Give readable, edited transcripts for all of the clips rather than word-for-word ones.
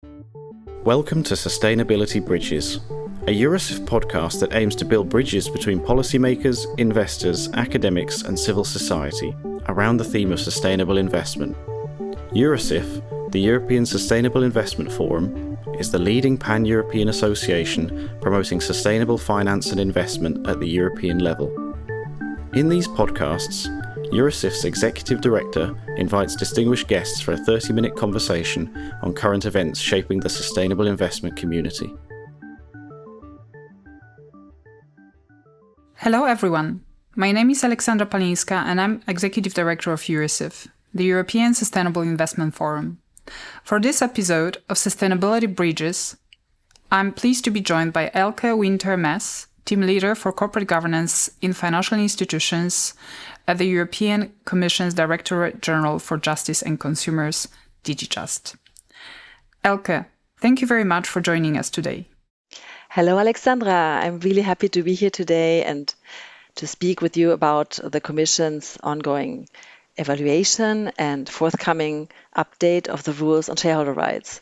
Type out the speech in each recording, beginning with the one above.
Welcome to Sustainability Bridges, a Eurosif podcast that aims to build bridges between policymakers, investors, academics and civil society around the theme of sustainable investment. Eurosif, the European Sustainable Investment Forum, is the leading pan-European association promoting sustainable finance and investment at the European level. In these podcasts, Eurosif's Executive Director invites distinguished guests for a 30-minute conversation on current events shaping the sustainable investment community. Hello everyone, my name is Aleksandra Palińska and I'm Executive Director of Eurosif, the European Sustainable Investment Forum. For this episode of Sustainability Bridges, I'm pleased to be joined by Elke Winter-Mes, Team Leader for Corporate Governance in Financial Institutions at the European Commission's Directorate General for Justice and Consumers, DG Just. Elke, thank you very much for joining us today. Hello, Aleksandra. I'm really happy to be here today and to speak with you about the Commission's ongoing evaluation and forthcoming update of the rules on shareholder rights.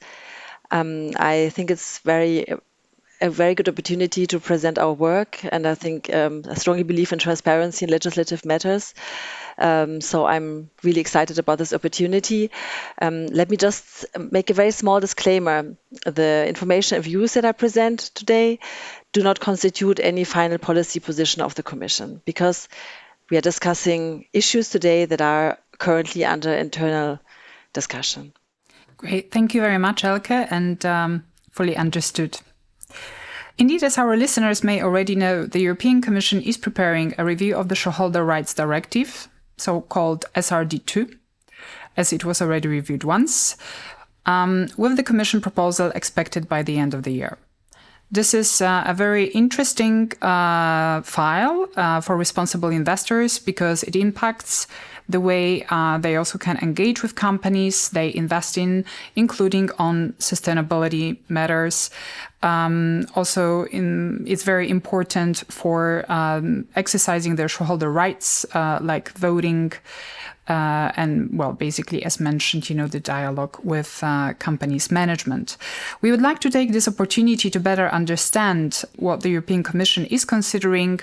I think it's a very good opportunity to present our work, and I think I strongly believe in transparency in legislative matters. So I'm really excited about this opportunity. Let me just make a very small disclaimer. The information and views that I present today do not constitute any final policy position of the Commission, because we are discussing issues today that are currently under internal discussion. Great. Thank you very much, Elke, and fully understood. Indeed, as our listeners may already know, the European Commission is preparing a review of the Shareholder Rights Directive, so-called SRD II, as it was already reviewed once, with the Commission proposal expected by the end of the year. This is a very interesting file for responsible investors because it impacts the way they also can engage with companies they invest in, including on sustainability matters. It's very important for exercising their shareholder rights, like voting, and, well, basically, as mentioned, the dialogue with companies' management. We would like to take this opportunity to better understand what the European Commission is considering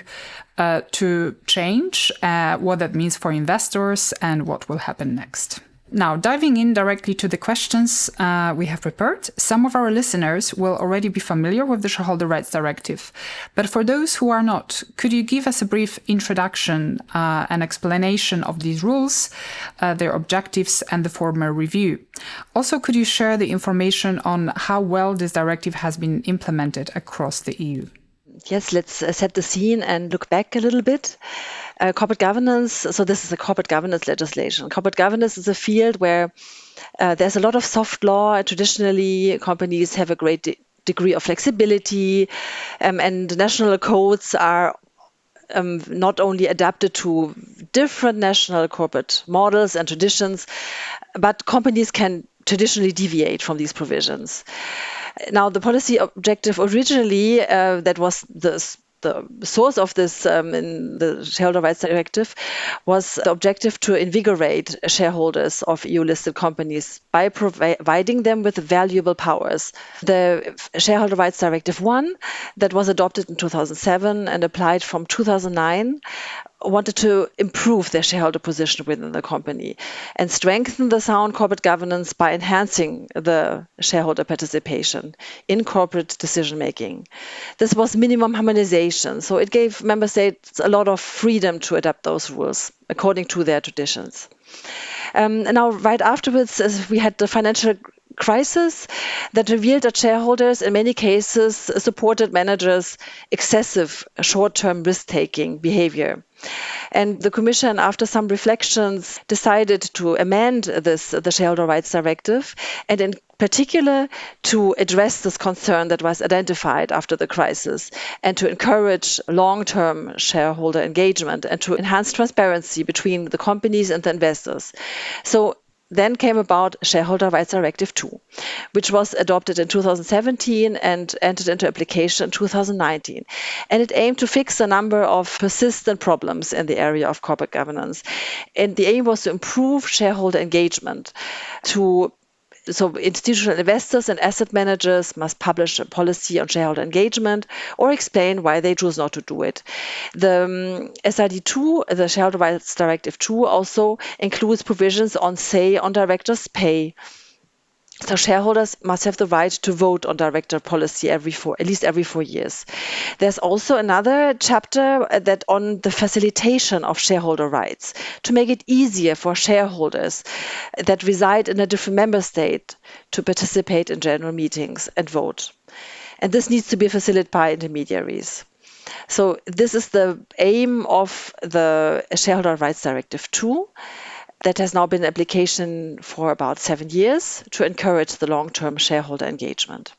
to change, what that means for investors, and what will happen next. Now, diving in directly to the questions we have prepared, some of our listeners will already be familiar with the Shareholder Rights Directive. But for those who are not, could you give us a brief introduction and explanation of these rules, their objectives, and the formal review? Also, could you share the information on how well this directive has been implemented across the EU? Yes, let's set the scene and look back a little bit. Corporate governance, so this is a corporate governance legislation. Corporate governance is a field where there's a lot of soft law. Traditionally, companies have a great degree of flexibility, and national codes are not only adapted to different national corporate models and traditions, but companies can traditionally deviate from these provisions. Now, the policy objective originally, that was the source of this in the Shareholder Rights Directive, was the objective to invigorate shareholders of EU-listed companies by providing them with valuable powers. The Shareholder Rights Directive I, that was adopted in 2007 and applied from 2009, wanted to improve their shareholder position within the company and strengthen the sound corporate governance by enhancing the shareholder participation in corporate decision-making. This was minimum harmonization, so it gave member states a lot of freedom to adapt those rules according to their traditions. Now, right afterwards, we had the financial crisis that revealed that shareholders in many cases supported managers' excessive short-term risk-taking behavior. And the Commission, after some reflections, decided to amend the Shareholder Rights Directive, and in particular to address this concern that was identified after the crisis, and to encourage long-term shareholder engagement and to enhance transparency between the companies and the investors. So then came about Shareholder Rights Directive II, which was adopted in 2017 and entered into application in 2019. And it aimed to fix a number of persistent problems in the area of corporate governance. And the aim was to improve shareholder engagement, to So institutional investors and asset managers must publish a policy on shareholder engagement or explain why they choose not to do it. The SRD II, the Shareholder Rights Directive II, also includes provisions on, say, on directors' pay. So shareholders must have the right to vote on director policy at least every 4 years. There's also another chapter that on the facilitation of shareholder rights to make it easier for shareholders that reside in a different member state to participate in general meetings and vote. And this needs to be facilitated by intermediaries. So this is the aim of the Shareholder Rights Directive II. That has now been in application for about 7 years to encourage the long-term shareholder engagement.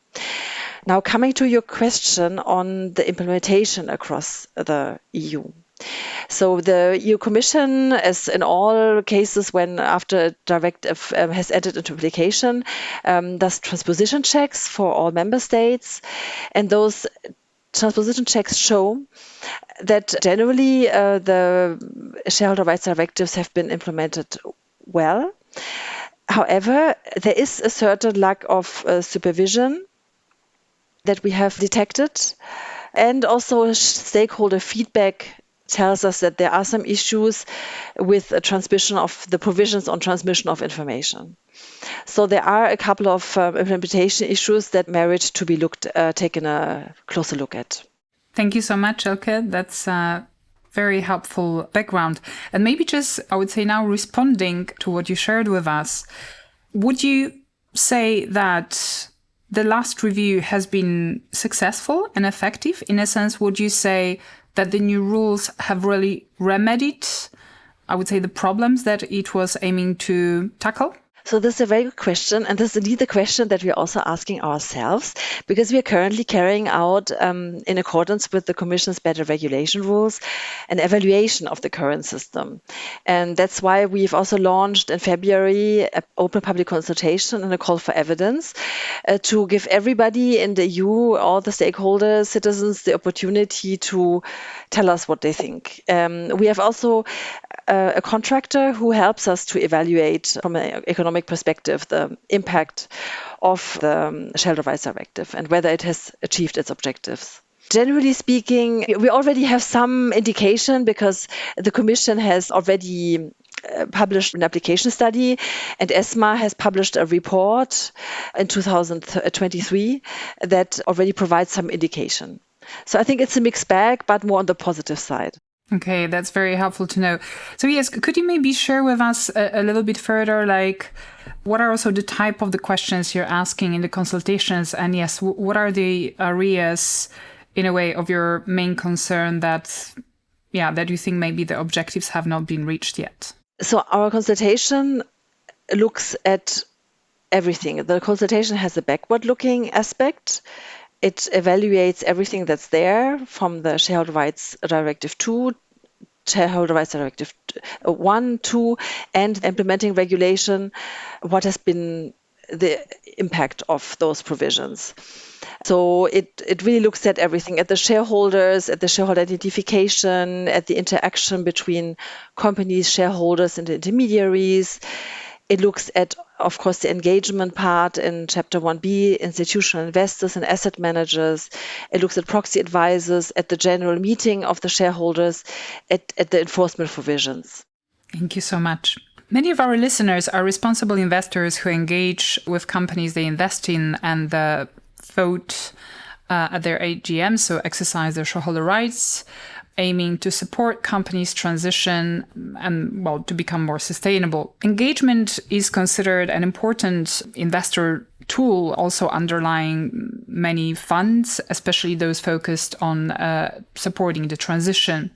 Now, coming to your question on the implementation across the EU. So the EU Commission, as in all cases when after a directive has entered into application, does transposition checks for all member states. And those transposition checks show that generally the shareholder rights directives have been implemented well. However, there is a certain lack of supervision that we have detected. And also stakeholder feedback tells us that there are some issues with the transmission of the provisions on transmission of information. So there are a couple of implementation issues that merit to be taken a closer look at. Thank you so much, Elke. That's a very helpful background. And maybe just, I would say now, responding to what you shared with us, would you say that the last review has been successful and effective? In a sense, would you say that the new rules have really remedied, I would say, the problems that it was aiming to tackle? So this is a very good question, and this is indeed the question that we're also asking ourselves, because we are currently carrying out, in accordance with the Commission's better regulation rules, an evaluation of the current system. And that's why we've also launched in February an open public consultation and a call for evidence to give everybody in the EU, all the stakeholders, citizens, the opportunity to tell us what they think. We have also a contractor who helps us to evaluate from an economic perspective the impact of the Shareholder Rights Directive and whether it has achieved its objectives. Generally speaking, we already have some indication because the Commission has already published an application study, and ESMA has published a report in 2023 that already provides some indication. So I think it's a mixed bag, but more on the positive side. Okay, that's very helpful to know. So yes, could you maybe share with us a little bit further, like what are also the type of the questions you're asking in the consultations? And yes, what are the areas, in a way, of your main concern that you think maybe the objectives have not been reached yet? So our consultation looks at everything. The consultation has a backward-looking aspect. It evaluates everything that's there from the Shareholder Rights Directive II, Shareholder Rights Directive 1, 2, and implementing regulation, what has been the impact of those provisions. So it really looks at everything, at the shareholders, at the shareholder identification, at the interaction between companies, shareholders, and the intermediaries. It looks at, of course, the engagement part in Chapter 1b, institutional investors and asset managers. It looks at proxy advisors, at the general meeting of the shareholders, at the enforcement provisions. Thank you so much. Many of our listeners are responsible investors who engage with companies they invest in and vote at their AGM, so exercise their shareholder rights, aiming to support companies' transition and, to become more sustainable. Engagement is considered an important investor tool, also underlying many funds, especially those focused on supporting the transition.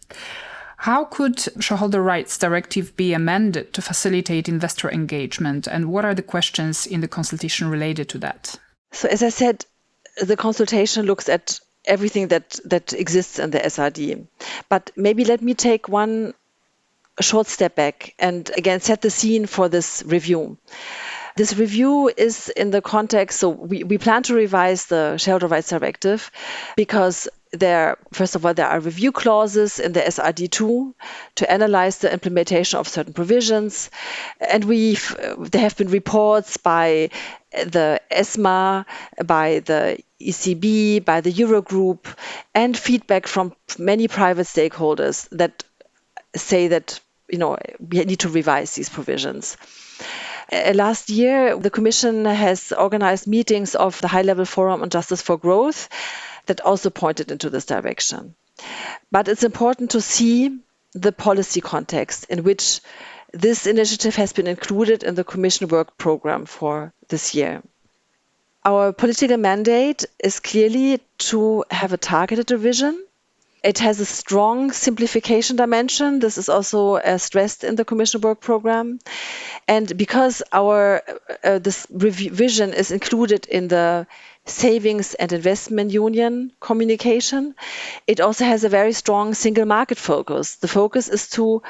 How could Shareholder Rights Directive be amended to facilitate investor engagement, and what are the questions in the consultation related to that? So as I said, the consultation looks at everything that exists in the SRD. But maybe let me take one short step back and again set the scene for this review. This review is in the context, so we plan to revise the Shareholder Rights Directive because First of all, there are review clauses in the SRD II to analyze the implementation of certain provisions. And there have been reports by the ESMA, by the ECB, by the Eurogroup, and feedback from many private stakeholders that say that we need to revise these provisions. Last year, the Commission has organized meetings of the High-Level Forum on Justice for Growth that also pointed into this direction. But it's important to see the policy context in which this initiative has been included in the Commission work program for this year. Our political mandate is clearly to have a targeted revision. It has a strong simplification dimension. This is also stressed in the Commission work program. And because this revision is included in the Savings and Investment Union communication, it also has a very strong single market focus. The focus is to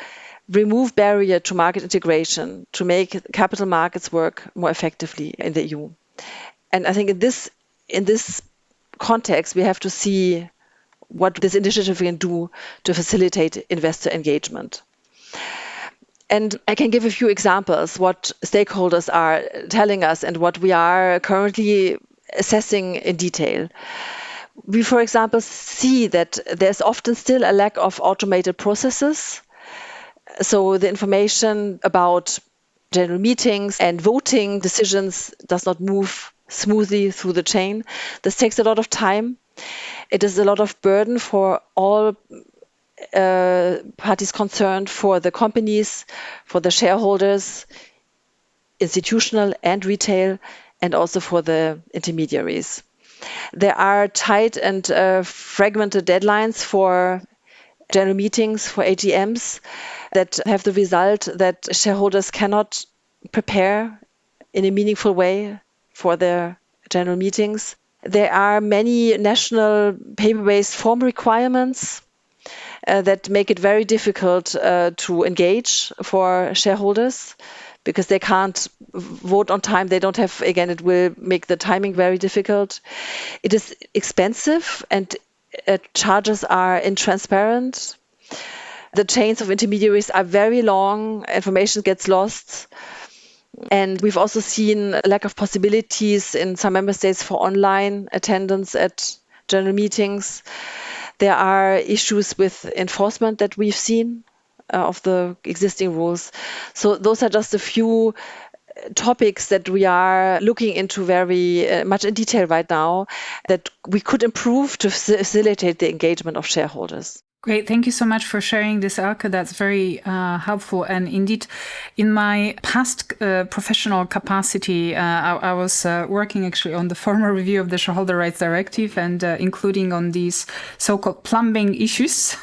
remove barrier to market integration, to make capital markets work more effectively in the EU. And I think in this context, we have to see what this initiative can do to facilitate investor engagement. And I can give a few examples what stakeholders are telling us and what we are currently assessing in detail. We, for example, see that there's often still a lack of automated processes. So the information about general meetings and voting decisions does not move smoothly through the chain. This takes a lot of time. It is a lot of burden for all parties concerned, for the companies, for the shareholders, institutional and retail, and also for the intermediaries. There are tight and fragmented deadlines for general meetings, for AGMs, that have the result that shareholders cannot prepare in a meaningful way for their general meetings. There are many national paper-based form requirements that make it very difficult to engage for shareholders because they can't vote on time. They don't have, again, it will make the timing very difficult. It is expensive and charges are intransparent. The chains of intermediaries are very long. Information gets lost. And we've also seen a lack of possibilities in some member states for online attendance at general meetings. There are issues with enforcement that we've seen of the existing rules. So those are just a few topics that we are looking into very much in detail right now that we could improve to facilitate the engagement of shareholders. Great. Thank you so much for sharing this, Elke. That's very helpful. And indeed, in my past professional capacity, I was working actually on the formal review of the Shareholder Rights Directive and including on these so-called plumbing issues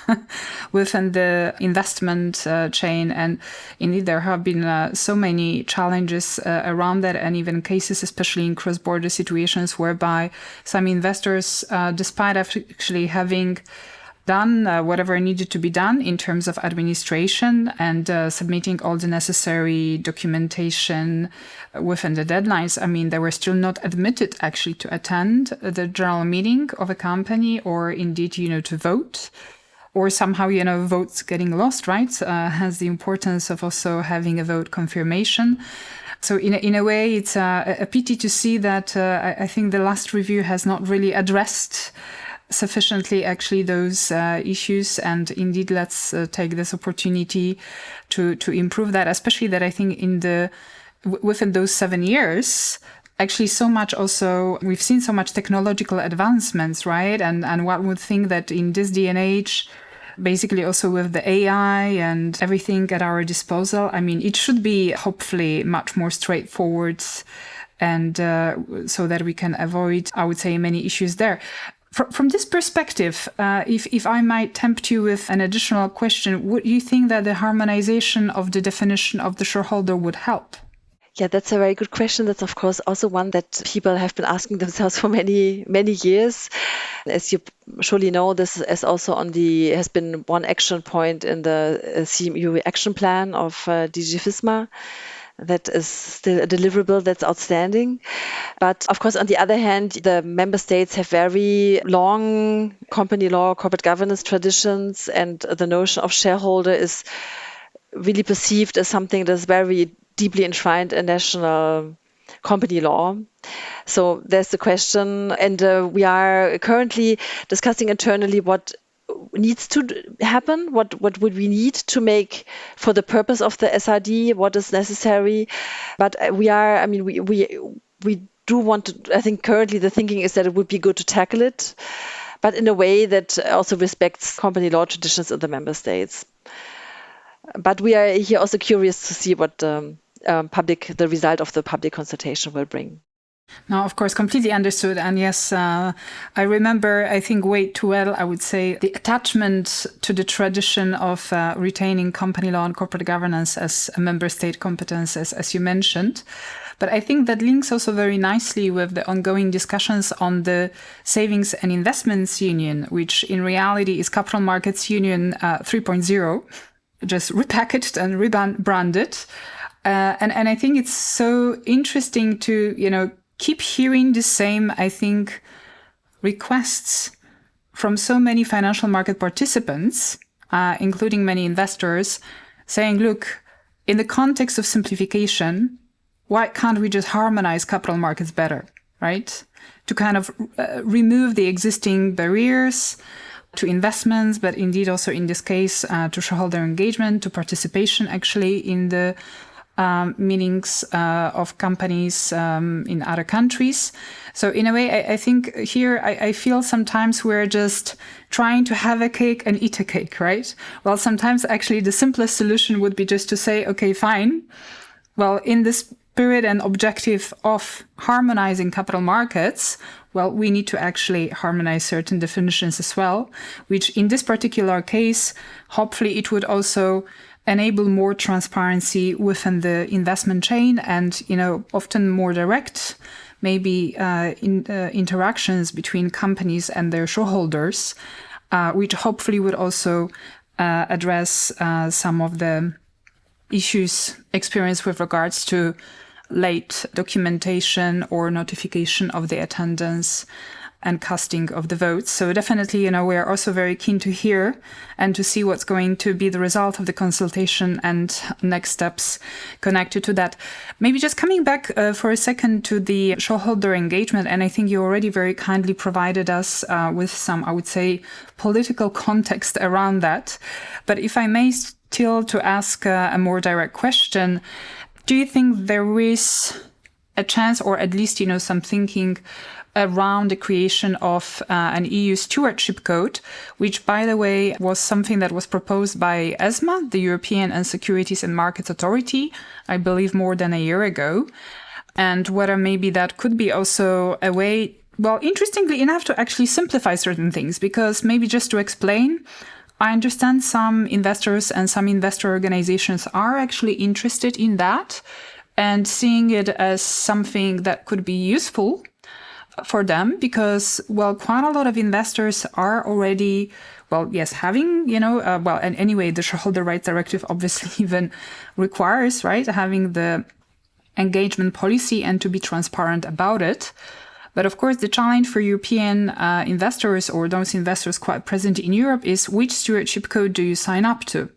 within the investment chain. And indeed, there have been so many challenges around that and even cases, especially in cross-border situations whereby some investors, despite actually having done whatever needed to be done in terms of administration and submitting all the necessary documentation within the deadlines. I mean, they were still not admitted actually to attend the general meeting of a company or indeed, to vote. Or somehow, votes getting lost, right? Hence the importance of also having a vote confirmation. So in a way, it's a pity to see that I think the last review has not really addressed sufficiently actually those issues, and indeed let's take this opportunity to improve that, especially that I think within those 7 years actually so much also we've seen so much technological advancements, right? And one would think that in this day and age, basically also with the AI and everything at our disposal, I mean, it should be hopefully much more straightforward and so that we can avoid, I would say, many issues there. From this perspective, if I might tempt you with an additional question, would you think that the harmonization of the definition of the shareholder would help? Yeah, that's a very good question. That's, of course, also one that people have been asking themselves for many, many years. As you surely know, this is also has been one action point in the CMU action plan of DG FISMA That is still a deliverable that's outstanding. But of course, on the other hand, the member states have very long company law, corporate governance traditions, and the notion of shareholder is really perceived as something that's very deeply enshrined in national company law. So there's the question, and we are currently discussing internally what needs to happen, what would we need to make for the purpose of the SRD, what is necessary. But we do want to, I think currently the thinking is that it would be good to tackle it, but in a way that also respects company law traditions in the member states. But we are here also curious to see what the result of the public consultation will bring. No, of course, completely understood. And yes, I remember, I think way too well, I would say, the attachment to the tradition of retaining company law and corporate governance as a member state competence, as you mentioned. But I think that links also very nicely with the ongoing discussions on the Savings and Investments Union, which in reality is Capital Markets Union 3.0, just repackaged and rebranded. And I think it's so interesting to, keep hearing the same, I think, requests from so many financial market participants, including many investors, saying, look, in the context of simplification, why can't we just harmonize capital markets better, right? To kind of remove the existing barriers to investments, but indeed also in this case, to shareholder engagement, to participation actually in the meetings of companies in other countries. So in a way, I think here I feel sometimes we're just trying to have a cake and eat a cake, right? Well, sometimes actually the simplest solution would be just to say, okay, fine. Well, in the spirit and objective of harmonizing capital markets, well, we need to actually harmonize certain definitions as well, which in this particular case, hopefully it would also enable more transparency within the investment chain and, often more direct, maybe interactions between companies and their shareholders, which hopefully would also address some of the issues experienced with regards to late documentation or notification of the attendance and casting of the votes. So definitely, we are also very keen to hear and to see what's going to be the result of the consultation and next steps connected to that. Maybe just coming back for a second to the shareholder engagement, and I think you already very kindly provided us with some, I would say, political context around that. But if I may still to ask a more direct question, do you think there is a chance, or at least, some thinking around the creation of an EU stewardship code, which, by the way, was something that was proposed by ESMA, the European Securities and Markets Authority, I believe more than a year ago, and whether maybe that could be also a way, well, interestingly enough, to actually simplify certain things, because maybe just to explain, I understand some investors and some investor organizations are actually interested in that and seeing it as something that could be useful for them because, well, quite a lot of investors are already, well, yes, having, and anyway, the Shareholder Rights Directive obviously even requires, right, having the engagement policy and to be transparent about it. But of course, the challenge for European investors or those investors quite present in Europe is which stewardship code do you sign up to?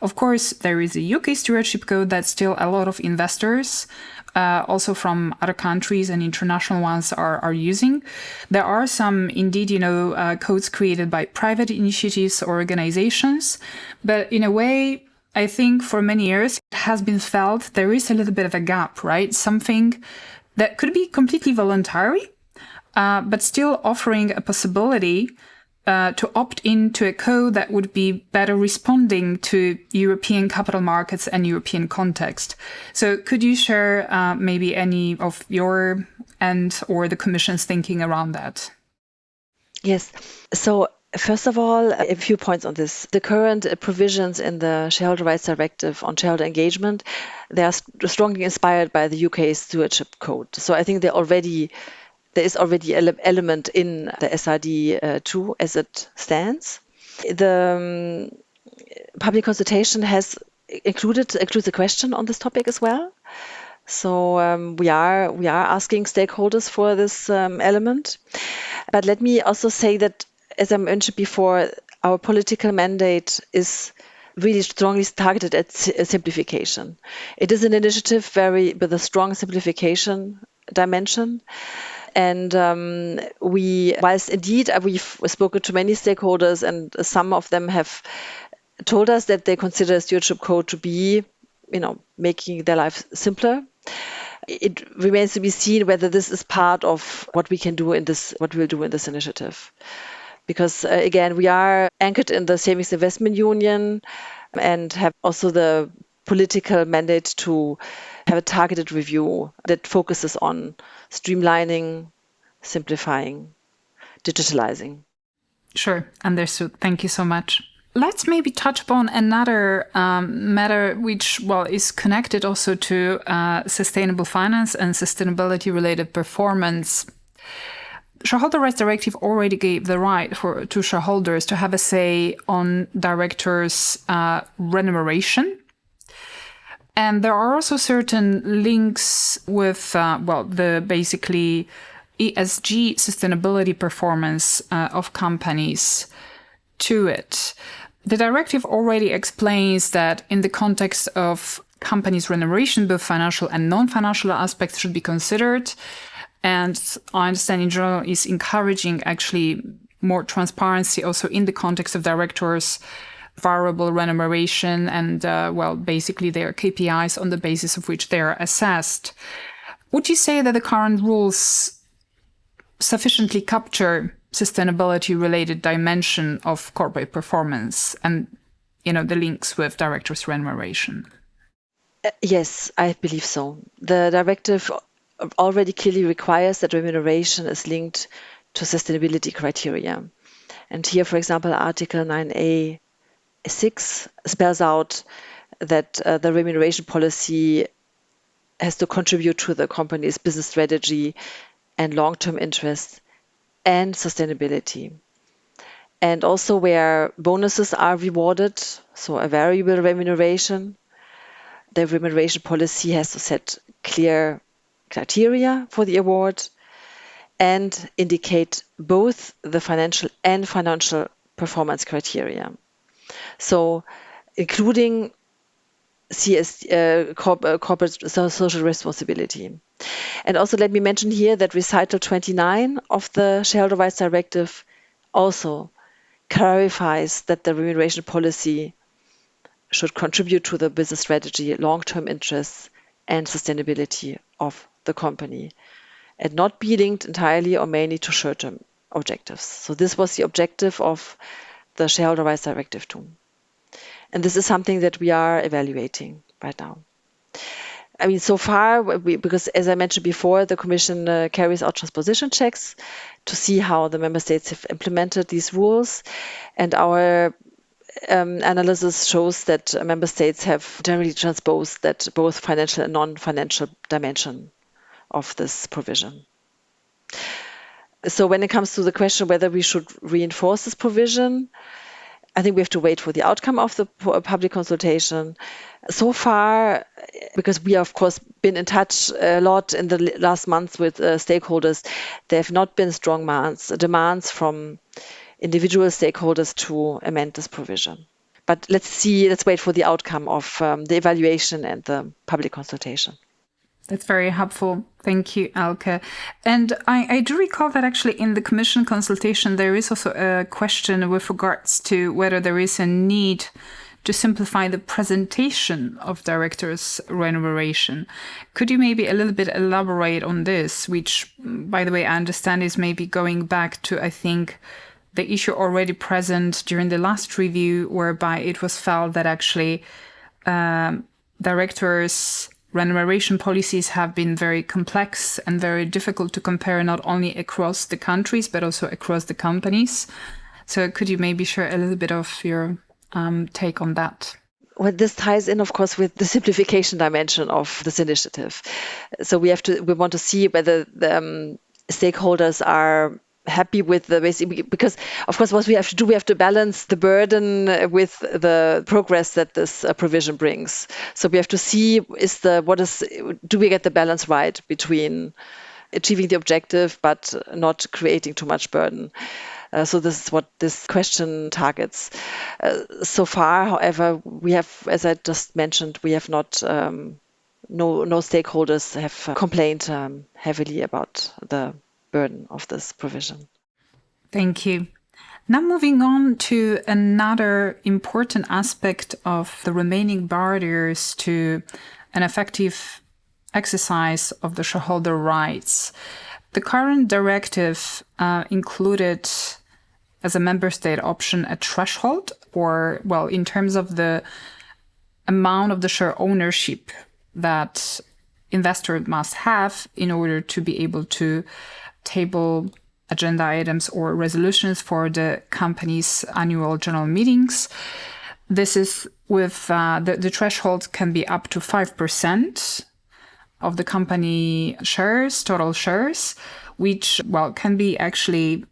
Of course, there is a UK stewardship code that still a lot of investors also from other countries and international ones are using. There are some, indeed, codes created by private initiatives or organizations. But in a way, I think for many years, it has been felt there is a little bit of a gap, right? Something that could be completely voluntary, but still offering a possibility to opt into a code that would be better responding to European capital markets and European context. So could you share maybe any of your and or the Commission's thinking around that? Yes. So first of all, a few points on this. The current provisions in the Shareholder Rights Directive on shareholder engagement, they are strongly inspired by the UK Stewardship Code. So I think there is already an element in the SRD II as it stands. The public consultation has includes a question on this topic as well. So we are asking stakeholders for this element. But let me also say that, as I mentioned before, our political mandate is really strongly targeted at simplification. It is an initiative with a strong simplification dimension. And whilst indeed we've spoken to many stakeholders, and some of them have told us that they consider a stewardship code to be, making their life simpler. It remains to be seen whether this is part of what we can do what we'll do in this initiative. Because again, we are anchored in the Savings Investment Union and have also the political mandate to have a targeted review that focuses on streamlining, simplifying, digitalizing. Sure, understood. Thank you so much. Let's maybe touch upon another matter which, is connected also to sustainable finance and sustainability-related performance. Shareholder Rights Directive already gave the right to shareholders to have a say on directors' remuneration. And there are also certain links with, the basically ESG sustainability performance of companies to it. The directive already explains that in the context of companies' remuneration, both financial and non-financial aspects should be considered. And I understand in general is encouraging actually more transparency also in the context of directors' variable remuneration and, basically their KPIs on the basis of which they are assessed. Would you say that the current rules sufficiently capture sustainability-related dimension of corporate performance and, the links with directors' remuneration? Yes, I believe so. The directive already clearly requires that remuneration is linked to sustainability criteria. And here, for example, Article 9A(6) spells out that the remuneration policy has to contribute to the company's business strategy and long-term interests and sustainability. And also where bonuses are rewarded, so a variable remuneration, the remuneration policy has to set clear criteria for the award and indicate both the financial and financial performance criteria. So including corporate social responsibility. And also let me mention here that recital 29 of the Shareholder Rights Directive also clarifies that the remuneration policy should contribute to the business strategy, long-term interests, and sustainability of the company, and not be linked entirely or mainly to short-term objectives. So this was the objective of the Shareholder Rights Directive too. And this is something that we are evaluating right now. I mean, so far, because as I mentioned before, the Commission carries out transposition checks to see how the member states have implemented these rules. And our analysis shows that member states have generally transposed that both financial and non-financial dimension of this provision. So when it comes to the question whether we should reinforce this provision, I think we have to wait for the outcome of the public consultation. So far, because we have, of course, been in touch a lot in the last months with stakeholders, there have not been strong demands from individual stakeholders to amend this provision. But let's wait for the outcome of the evaluation and the public consultation. That's very helpful. Thank you, Elke. And I do recall that actually in the Commission consultation, there is also a question with regards to whether there is a need to simplify the presentation of directors' remuneration. Could you maybe a little bit elaborate on this, which, by the way, I understand is maybe going back to, I think, the issue already present during the last review, whereby it was felt that actually directors' remuneration policies have been very complex and very difficult to compare not only across the countries, but also across the companies. So could you maybe share a little bit of your take on that? Well, this ties in, of course, with the simplification dimension of this initiative. So we want to see whether the stakeholders are happy with the basic, because of course what we have to do, we have to balance the burden with the progress that this provision brings. So we have to see do we get the balance right between achieving the objective but not creating too much burden. So this is what this question targets. So far, however, we have, as I just mentioned, we have not no stakeholders have complained heavily about the burden of this provision. Thank you. Now moving on to another important aspect of the remaining barriers to an effective exercise of the shareholder rights. The current directive included as a member state option a threshold, or, well, in terms of the amount of the share ownership that investor must have in order to be able to table agenda items or resolutions for the company's annual general meetings. This is with the threshold can be up to 5% of the company shares, total shares, which, well, can be actually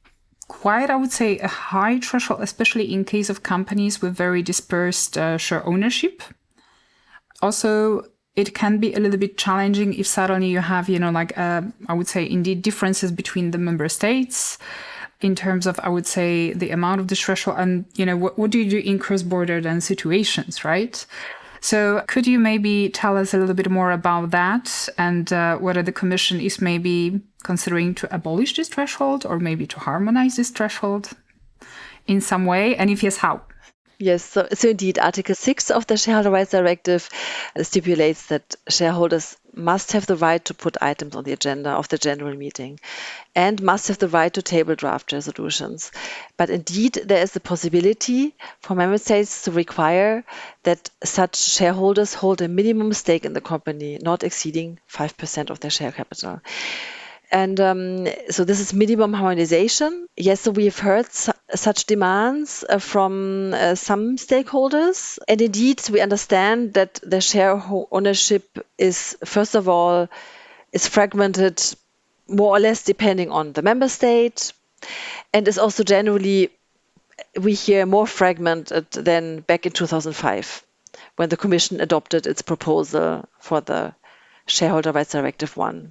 quite, I would say, a high threshold, especially in case of companies with very dispersed share ownership. Also, it can be a little bit challenging if suddenly you have, I would say, indeed, differences between the member states in terms of, I would say, the amount of the threshold and, what do you do in cross-border then situations, right? So could you maybe tell us a little bit more about that and whether the Commission is maybe considering to abolish this threshold or maybe to harmonize this threshold in some way? And if yes, how? Yes, so indeed, Article 6 of the Shareholder Rights Directive stipulates that shareholders must have the right to put items on the agenda of the general meeting and must have the right to table draft resolutions. But indeed, there is the possibility for member states to require that such shareholders hold a minimum stake in the company, not exceeding 5% of their share capital. And so this is minimum harmonization. Yes, so we've heard such demands from some stakeholders. And indeed, we understand that the share ownership is, first of all, is fragmented more or less depending on the member state. And is also generally, we hear, more fragmented than back in 2005, when the Commission adopted its proposal for the Shareholder Rights Directive I.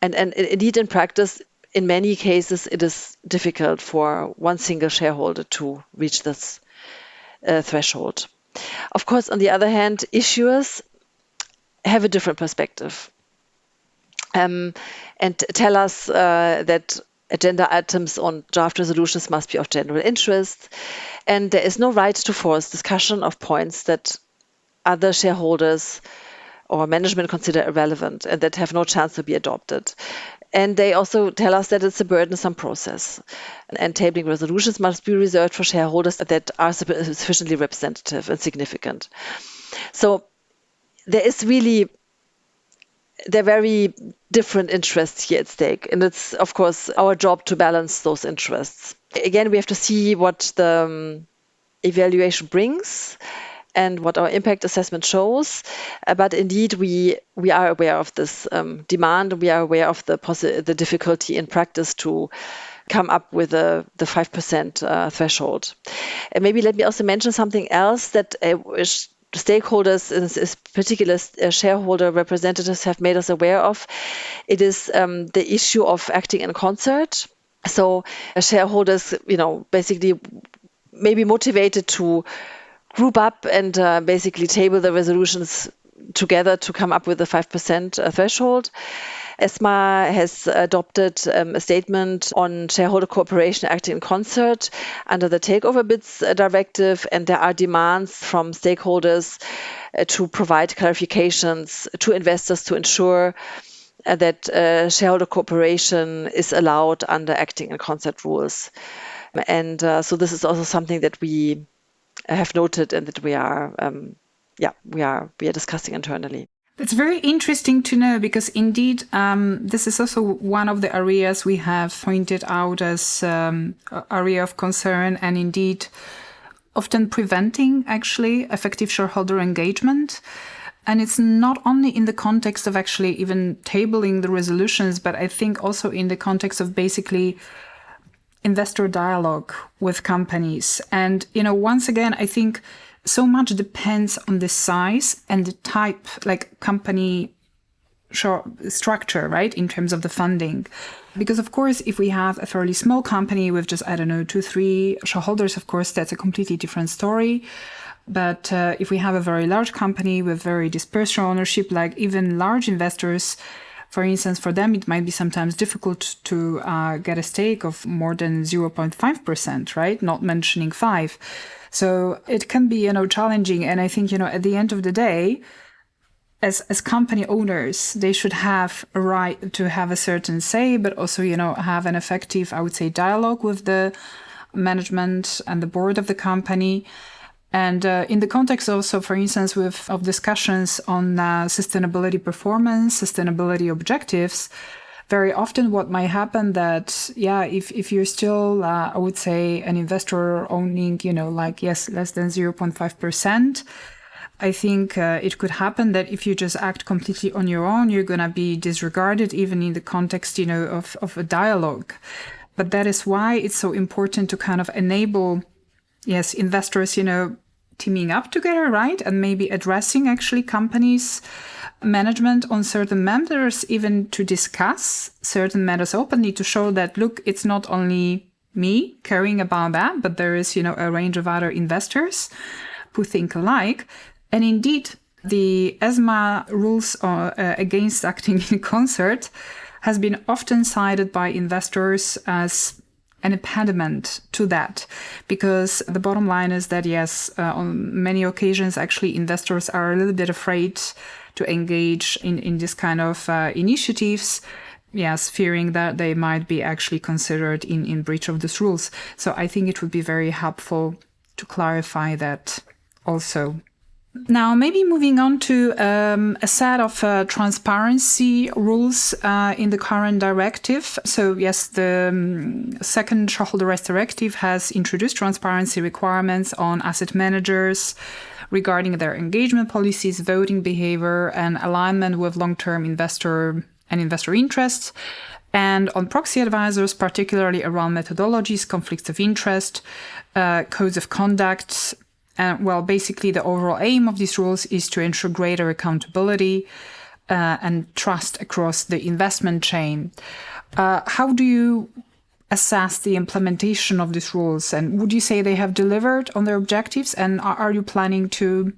And indeed, in practice, in many cases, it is difficult for one single shareholder to reach this threshold. Of course, on the other hand, issuers have a different perspective and tell us that agenda items on draft resolutions must be of general interest, and there is no right to force discussion of points that other shareholders or management consider irrelevant and that have no chance to be adopted. And they also tell us that it's a burdensome process. And tabling resolutions must be reserved for shareholders that are sufficiently representative and significant. So there are very different interests here at stake. And it's, of course, our job to balance those interests. Again, we have to see what the evaluation brings and what our impact assessment shows. But indeed, we are aware of this demand. We are aware of the difficulty in practice to come up with the 5% threshold. And maybe let me also mention something else that stakeholders, in particular shareholder representatives, have made us aware of. It is the issue of acting in concert. So shareholders, basically may be motivated to group up and basically table the resolutions together to come up with the 5% threshold. ESMA has adopted a statement on shareholder cooperation acting in concert under the Takeover Bids Directive, and there are demands from stakeholders to provide clarifications to investors to ensure that shareholder cooperation is allowed under acting in concert rules. And so this is also something that we have noted and that we are discussing internally. That's very interesting to know because indeed this is also one of the areas we have pointed out as area of concern and indeed often preventing actually effective shareholder engagement. And it's not only in the context of actually even tabling the resolutions, but I think also in the context of basically investor dialogue with companies. And, once again, I think so much depends on the size and the type, like company structure, right, in terms of the funding. Because, of course, if we have a fairly small company with just, 2-3 shareholders, of course, that's a completely different story. But if we have a very large company with very dispersed ownership, like even large investors, for instance, for them, it might be sometimes difficult to get a stake of more than 0.5%, right? Not mentioning 5. So it can be, challenging. And I think, at the end of the day, as company owners, they should have a right to have a certain say, but also, have an effective, I would say, dialogue with the management and the board of the company. And in the context also, for instance, of discussions on sustainability performance, sustainability objectives, very often what might happen that, if you're still, I would say, an investor owning, less than 0.5%, I think it could happen that if you just act completely on your own, you're going to be disregarded, even in the context, of a dialogue. But that is why it's so important to kind of enable, investors, teaming up together, right? And maybe addressing actually companies' management on certain matters, even to discuss certain matters openly to show that, look, it's not only me caring about that, but there is, a range of other investors who think alike. And indeed, the ESMA rules against acting in concert has been often cited by investors as an impediment to that, because the bottom line is that, on many occasions, actually, investors are a little bit afraid to engage in this kind of initiatives, fearing that they might be actually considered in breach of these rules. So I think it would be very helpful to clarify that also. Now, maybe moving on to a set of transparency rules in the current directive. So, yes, the second Shareholder Rights Directive has introduced transparency requirements on asset managers regarding their engagement policies, voting behavior, and alignment with long-term investor interests, and on proxy advisors, particularly around methodologies, conflicts of interest, codes of conduct. Basically, the overall aim of these rules is to ensure greater accountability and trust across the investment chain. How do you assess the implementation of these rules? And would you say they have delivered on their objectives? And are you planning to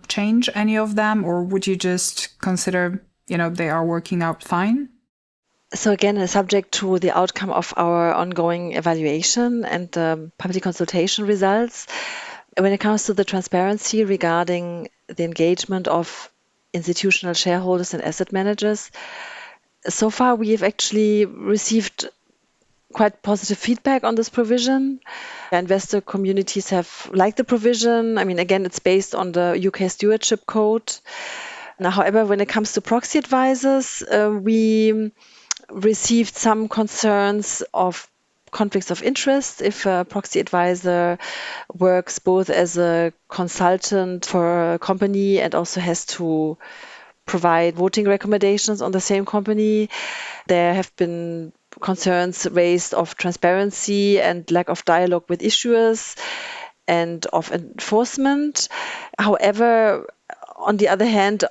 change any of them? Or would you just consider, they are working out fine? So again, subject to the outcome of our ongoing evaluation and public consultation results. When it comes to the transparency regarding the engagement of institutional shareholders and asset managers, so far we have actually received quite positive feedback on this provision. Investor communities have liked the provision. I mean, again, it's based on the UK Stewardship Code. Now, however, when it comes to proxy advisors, we received some concerns of conflicts of interest if a proxy advisor works both as a consultant for a company and also has to provide voting recommendations on the same company. There have been concerns raised of transparency and lack of dialogue with issuers and of enforcement. However, on the other hand,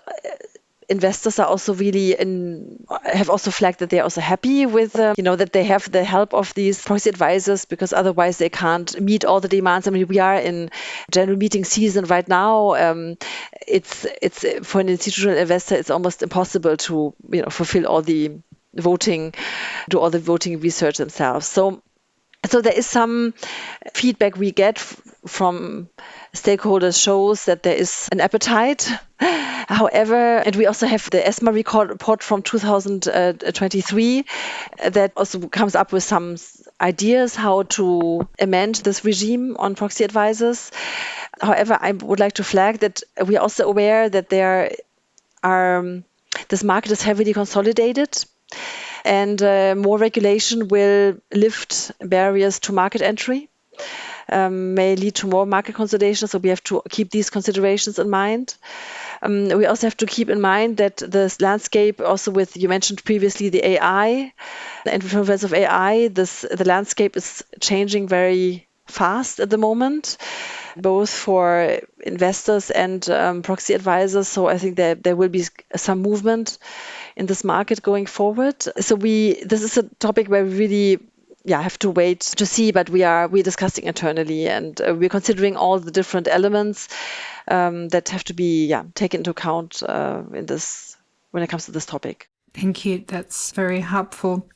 investors are also have also flagged that they're also happy with, that they have the help of these proxy advisors, because otherwise they can't meet all the demands. I mean, we are in general meeting season right now. It's for an institutional investor, it's almost impossible to, fulfill all the voting, do all the voting research themselves. So there is some feedback we get from stakeholders shows that there is an appetite. However, and we also have the ESMA report from 2023 that also comes up with some ideas how to amend this regime on proxy advisors. However, I would like to flag that we are also aware that this market is heavily consolidated, and more regulation will lift barriers to market entry. may lead to more market consolidation. So we have to keep these considerations in mind. We also have to keep in mind that this landscape, also with, you mentioned previously, the AI, the influence of AI, the landscape is changing very fast at the moment, both for investors and proxy advisors. So I think there will be some movement in this market going forward. So this is a topic where we really have to wait to see, but we're discussing internally, and we're considering all the different elements that have to be taken into account in this when it comes to this topic. Thank you. That's very helpful.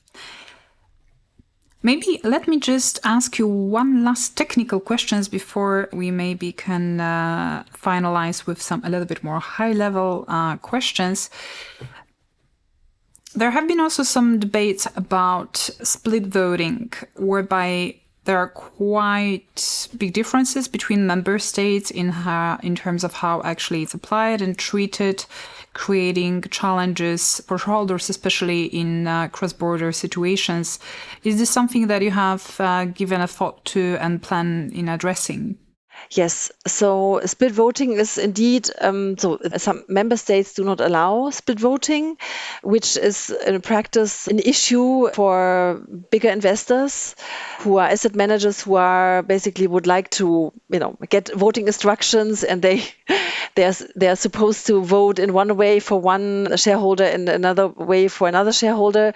Maybe let me just ask you one last technical questions before we maybe can finalize with some a little bit more high-level questions. There have been also some debates about split voting, whereby there are quite big differences between member states in terms of how actually it's applied and treated, creating challenges for shareholders, especially in cross-border situations. Is this something that you have given a thought to and plan in addressing? Yes, so split voting is indeed, so some member states do not allow split voting, which is in practice an issue for bigger investors who are asset managers who are basically would like to, get voting instructions, and they are supposed to vote in one way for one shareholder and another way for another shareholder.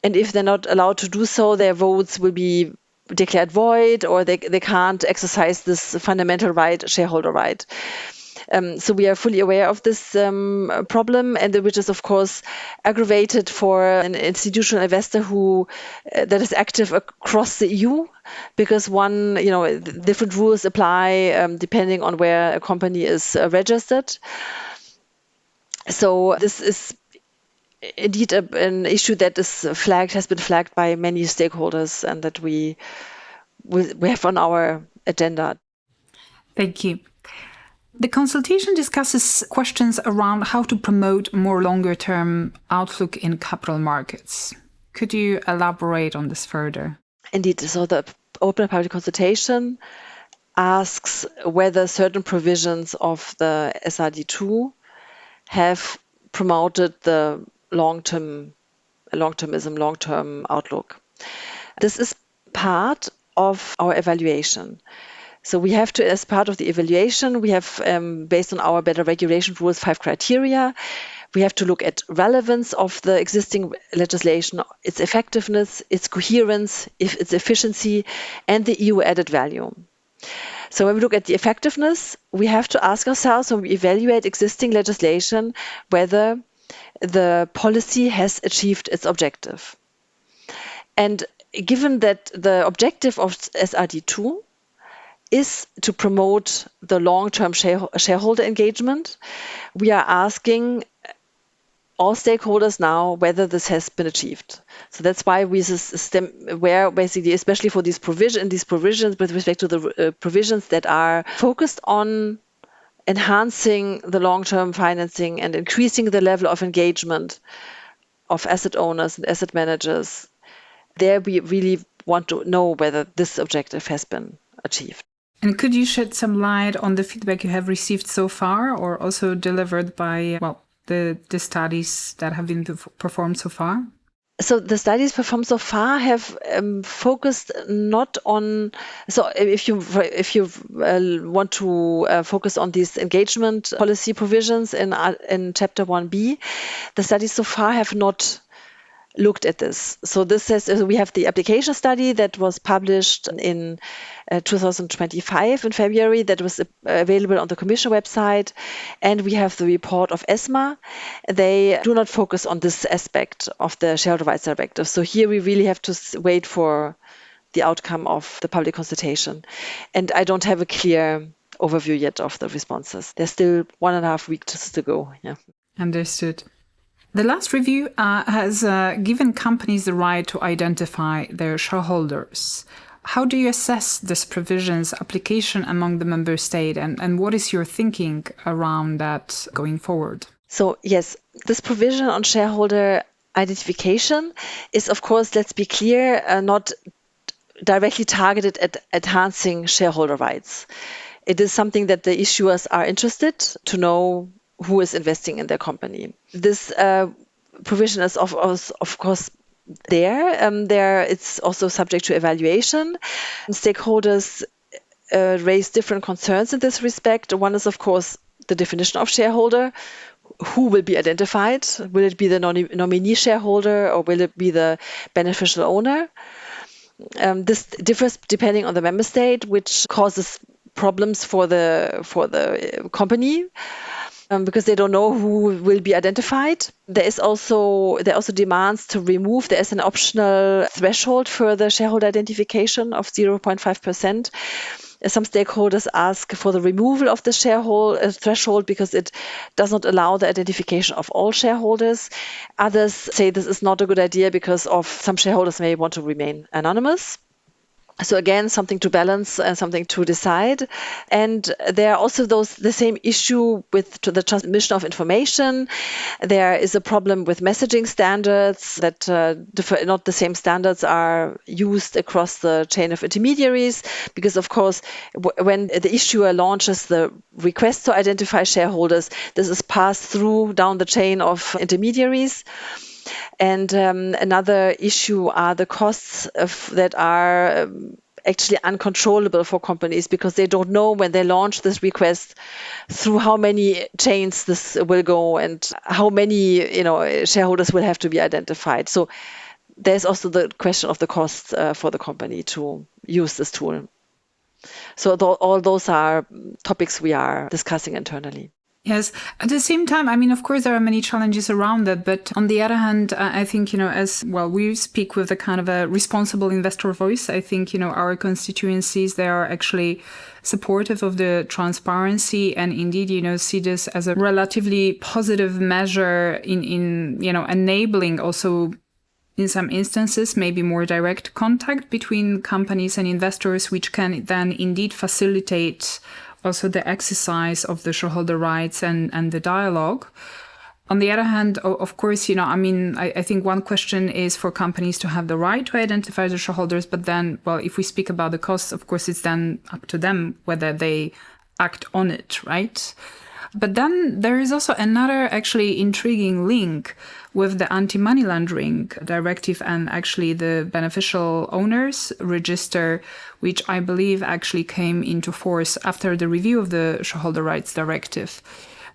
And if they're not allowed to do so, their votes will be declared void, or they can't exercise this fundamental right, shareholder right. So we are fully aware of this problem, and which is of course aggravated for an institutional investor that is active across the EU, because different rules apply depending on where a company is registered. So this is indeed an issue that has been flagged by many stakeholders, and that we have on our agenda. Thank you. The consultation discusses questions around how to promote more longer-term outlook in capital markets. Could you elaborate on this further? Indeed. So the open public consultation asks whether certain provisions of the SRD II have promoted the long-termism, long-term outlook. This is part of our evaluation. So we have to, as part of the evaluation, we have, based on our better regulation rules, 5 criteria. We have to look at relevance of the existing legislation, its effectiveness, its coherence, its efficiency, and the EU added value. So when we look at the effectiveness, we have to ask ourselves, when we evaluate existing legislation, whether the policy has achieved its objective. And given that the objective of SRD II is to promote the long-term shareholder engagement, we are asking all stakeholders now whether this has been achieved. So that's why where basically, especially for these provisions with respect to the provisions that are focused on enhancing the long-term financing and increasing the level of engagement of asset owners and asset managers, there we really want to know whether this objective has been achieved. And could you shed some light on the feedback you have received so far, or also delivered by, the studies that have been performed so far? So the studies performed so far have focused not on. So if you want to focus on these engagement policy provisions in Chapter 1B, the studies so far have not looked at this. So we have the application study that was published in 2025 in February, that was available on the Commission website, and we have the report of ESMA. They do not focus on this aspect of the Shareholder Rights Directive. So here we really have to wait for the outcome of the public consultation. And I don't have a clear overview yet of the responses. There's still 1.5 weeks to go. Yeah. Understood. The last review has given companies the right to identify their shareholders. How do you assess this provision's application among the member states, and what is your thinking around that going forward? So yes, this provision on shareholder identification is, of course, let's be clear, not directly targeted at enhancing shareholder rights. It is something that the issuers are interested to know who is investing in their company. This provision is of course there. It's also subject to evaluation. Stakeholders raise different concerns in this respect. One is, of course, the definition of shareholder. Who will be identified? Will it be the nominee shareholder or will it be the beneficial owner? This differs depending on the member state, which causes problems for the company. Because they don't know who will be identified. There are also demands to remove. There is an optional threshold for the shareholder identification of 0.5%. Some stakeholders ask for the removal of the shareholder threshold because it does not allow the identification of all shareholders. Others say this is not a good idea because of some shareholders may want to remain anonymous. So again, something to balance and something to decide. And there are also the same issue with the transmission of information. There is a problem with messaging standards that not the same standards are used across the chain of intermediaries. Because of course, when the issuer launches the request to identify shareholders, this is passed through down the chain of intermediaries. And another issue are the costs that are actually uncontrollable for companies because they don't know when they launch this request through how many chains this will go and how many shareholders will have to be identified. So there's also the question of the costs for the company to use this tool. So all those are topics we are discussing internally. Yes. At the same time, I mean, of course, there are many challenges around that. But on the other hand, I think, as well, we speak with a kind of a responsible investor voice. I think, our constituencies, they are actually supportive of the transparency and indeed, see this as a relatively positive measure in enabling also in some instances, maybe more direct contact between companies and investors, which can then indeed facilitate also the exercise of the shareholder rights and the dialogue. On the other hand, of course, I think one question is for companies to have the right to identify the shareholders. But then, well, if we speak about the costs, of course, it's then up to them whether they act on it, right? But then there is also another actually intriguing link with the anti-money laundering directive and actually the beneficial owners register, which I believe actually came into force after the review of the Shareholder Rights Directive.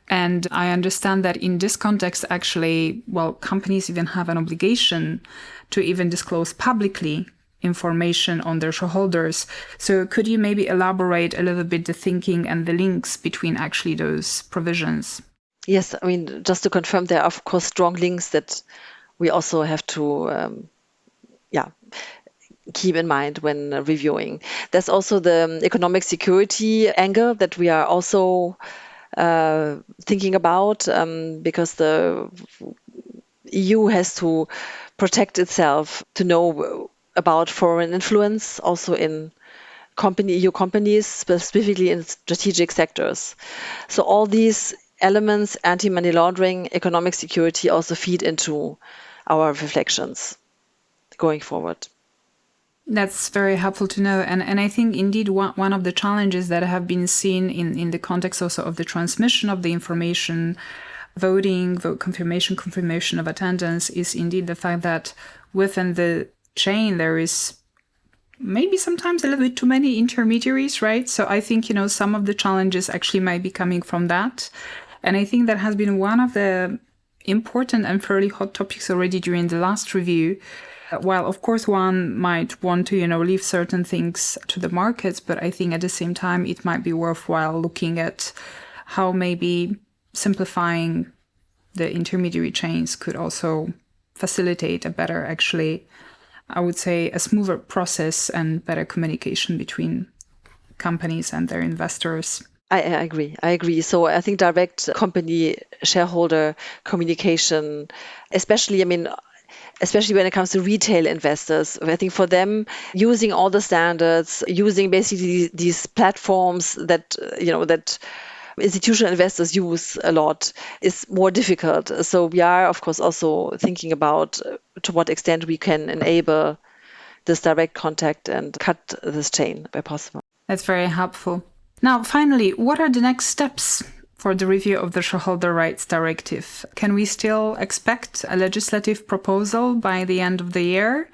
And I understand that in this context, actually, well, companies even have an obligation to even disclose publicly information on their shareholders. So could you maybe elaborate a little bit the thinking and the links between actually those provisions? Yes, I mean, just to confirm, there are, of course, strong links that we also have to keep in mind when reviewing. There's also the economic security angle that we are also thinking about because the EU has to protect itself to know about foreign influence also in EU companies, specifically in strategic sectors. So all these elements, anti-money laundering, economic security, also feed into our reflections going forward. That's very helpful to know. And I think indeed one of the challenges that have been seen in the context also of the transmission of the information, vote confirmation of attendance is indeed the fact that within the chain there is maybe sometimes a little bit too many intermediaries, right? So I think, some of the challenges actually might be coming from that. And I think that has been one of the important and fairly hot topics already during the last review. While, of course, one might want to, leave certain things to the markets, but I think at the same time, it might be worthwhile looking at how maybe simplifying the intermediary chains could also facilitate a better, actually, I would say, a smoother process and better communication between companies and their investors. I agree. So I think direct company shareholder communication, especially when it comes to retail investors, I think for them, using all the standards, using basically these platforms that institutional investors use a lot is more difficult. So we are, of course, also thinking about to what extent we can enable this direct contact and cut this chain where possible. That's very helpful. Now, finally, what are the next steps for the review of the Shareholder Rights Directive? Can we still expect a legislative proposal by the end of the year?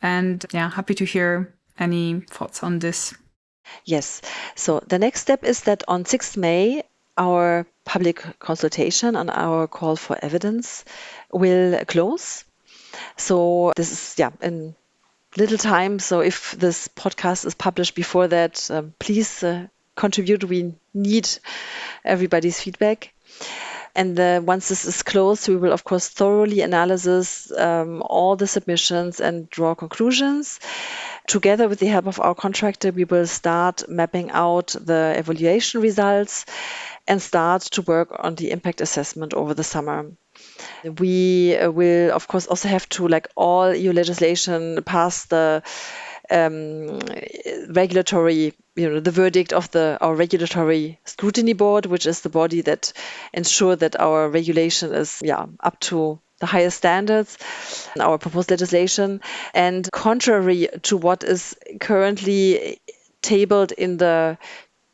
And happy to hear any thoughts on this. Yes. So the next step is that on 6th May, our public consultation on our call for evidence will close. So this is, in little time. So if this podcast is published before that, please contribute. We need everybody's feedback. And once this is closed, we will, of course, thoroughly analyze all the submissions and draw conclusions. Together with the help of our contractor, we will start mapping out the evaluation results and start to work on the impact assessment over the summer. We will, of course, also have to, like all EU legislation, pass the regulatory, the verdict of our regulatory scrutiny board, which is the body that ensures that our regulation is up to the highest standards, our proposed legislation. And contrary to what is currently tabled in the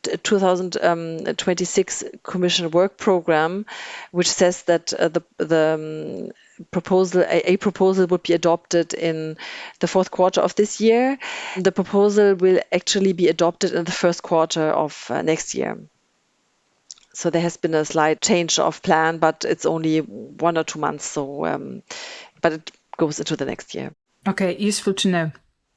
2026 Commission work program, which says that the proposal would be adopted in the fourth quarter of this year. The proposal will actually be adopted in the first quarter of next year. So there has been a slight change of plan, but it's only 1 or 2 months. So, but it goes into the next year. Okay, useful to know.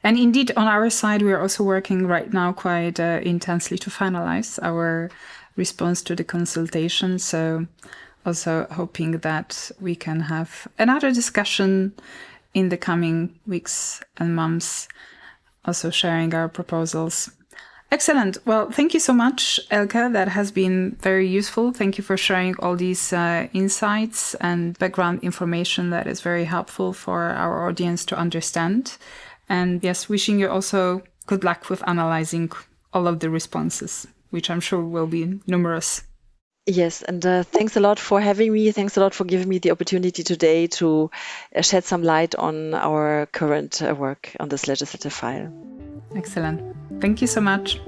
And indeed, on our side, we are also working right now quite intensely to finalize our response to the consultation. So also hoping that we can have another discussion in the coming weeks and months, also sharing our proposals. Excellent. Well, thank you so much, Elke. That has been very useful. Thank you for sharing all these insights and background information that is very helpful for our audience to understand. And yes, wishing you also good luck with analyzing all of the responses, which I'm sure will be numerous. Yes, and thanks a lot for having me. Thanks a lot for giving me the opportunity today to shed some light on our current work on this legislative file. Excellent. Thank you so much.